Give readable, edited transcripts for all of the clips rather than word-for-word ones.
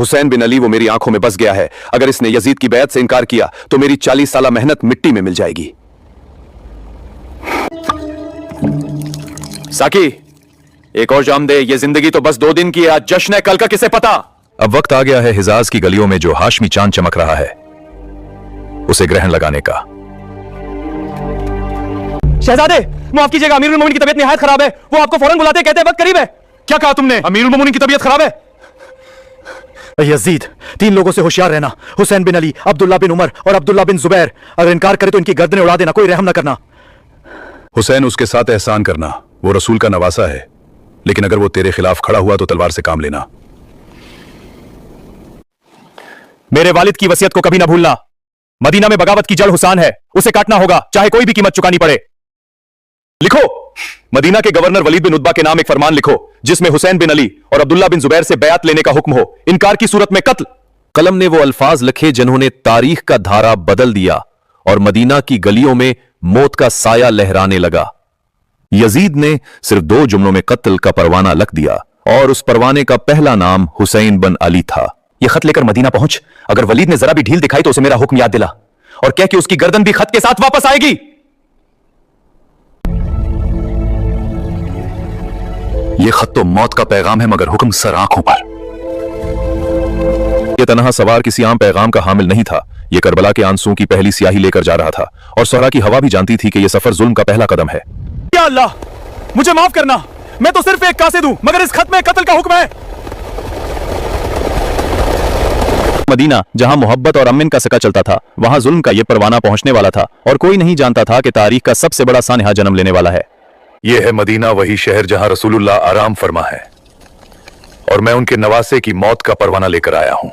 हुसैन बिन अली वो मेरी आंखों में बस गया है। अगर इसने यजीद की बैत से इनकार किया तो मेरी 40 साल मेहनत मिट्टी में मिल जाएगी। साकी, एक और जाम दे। ये जिंदगी तो बस 2 दिन की है, आज जश्न है, कल का किसे पता। अब वक्त आ गया है हिजाज की गलियों में जो हाशमी चांद चमक रहा है उसे ग्रहण लगाने का। शहजादे, माफ कीजिएगा, अमीरुल मोमिनीन की तबीयत निहायत खराब है। वो आपको फौरन बुलाते हैं, कहते हैं वक्त करीब है। क्या कहा तुमने? अमीरुल मोमिनीन की तबीयत खराब है? यजीद, 3 लोगों से होशियार रहना। हुसैन बिन अली, अब्दुल्ला बिन उमर और अब्दुल्ला बिन जुबैर। अगर इनकार करे तो इनकी गर्दनें उड़ा देना, कोई रहम ना करना। हुसैन, उसके साथ एहसान करना, वो रसूल का नवासा है, लेकिन अगर वो तेरे खिलाफ खड़ा हुआ तो तलवार से काम लेना। मेरे वालिद की वसीयत को कभी ना भूलना। मदीना में बगावत की जड़ हुसैन है, उसे काटना होगा, चाहे कोई भी कीमत चुकानी पड़े। लिखो, मदीना के गवर्नर वलीद बिन उतबा के नाम एक फरमान लिखो जिसमें हुसैन बिन अली और अब्दुल्ला बिन जुबैर से बैत लेने का हुक्म हो, इनकार की सूरत में कत्ल। कलम ने वो अल्फाज लिखे जिन्होंने तारीख का धारा बदल दिया और मदीना की गलियों में मौत का साया लहराने लगा। यजीद ने सिर्फ 2 जुमलों में कत्ल का परवाना लिख दिया और उस परवाने का पहला नाम हुसैन बिन अली था। यह खत लेकर मदीना पहुंच, अगर वलीद ने जरा भी ढील दिखाई तो उसे मेरा हुक्म याद दिला और कह कि उसकी गर्दन भी खत के साथ वापस आएगी। यह खत तो मौत का पैगाम है, मगर हुक्म सर आंखों पर। यह तनहा सवार किसी आम पैगाम का हामिल नहीं था। यह करबला के आंसू की पहली स्याही लेकर जा रहा था और सहरा की हवा भी जानती थी कि यह सफर जुल्म का पहला कदम है। या अल्लाह, मुझे माफ करना, मैं तो सिर्फ एक कासिद हूं, मगर इस खत में कत्ल का हुक्म है। मदीना, जहां मोहब्बत और अमन का सका चलता था, वहां जुल्म का यह परवाना पहुंचने वाला था और कोई नहीं जानता था कि तारीख का सबसे बड़ा सानहा जन्म लेने वाला है। यह है मदीना, वही शहर जहां रसूलुल्लाह आराम फरमा है और मैं उनके नवासे की मौत का परवाना लेकर आया हूं।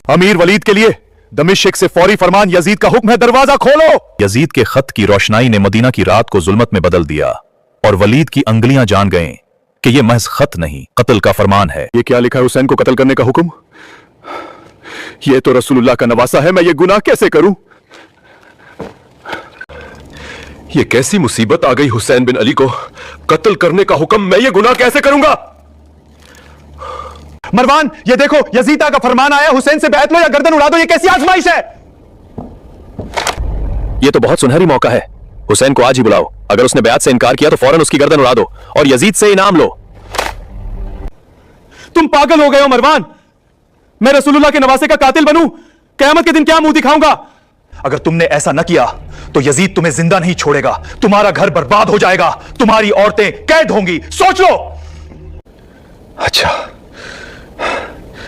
अमीर वलीद के लिए दमिश्क से फौरी फरमान, यजीद का हुक्म है, दरवाजा खोलो। यजीद के खत की रोशनाई ने मदीना की रात को जुल्मत में बदल दिया और वलीद की अंगलियां जान गए कि यह महज खत नहीं, कत्ल का फरमान है। ये क्या लिखा है? हुसैन को कत्ल करने का हुक्म। ये तो रसूलुल्लाह का नवासा है, मैं ये गुनाह कैसे करूं? ये कैसी मुसीबत आ गई? हुसैन बिन अली को कत्ल करने का हुक्म, मैं ये गुनाह कैसे करूंगा? मरवान, ये देखो, यजीदा का फरमान आया, हुसैन से बैत लो या गर्दन उड़ा दो। ये कैसी आजमाइश है? यह तो बहुत सुनहरी मौका है। हुसैन को आज ही बुलाओ। अगर उसने बैत से इनकार किया तो फौरन उसकी गर्दन उड़ा दो और यजीद से इनाम लो। तुम पागल हो गए हो मरवान। मैं रसूलुल्लाह के नवासे का कातिल बनूं? क़यामत के दिन क्या मुंह दिखाऊंगा? अगर तुमने ऐसा न किया तो यजीद तुम्हें जिंदा नहीं छोड़ेगा, तुम्हारा घर बर्बाद हो जाएगा, तुम्हारी औरतें कैद होंगी। सोच लो। अच्छा,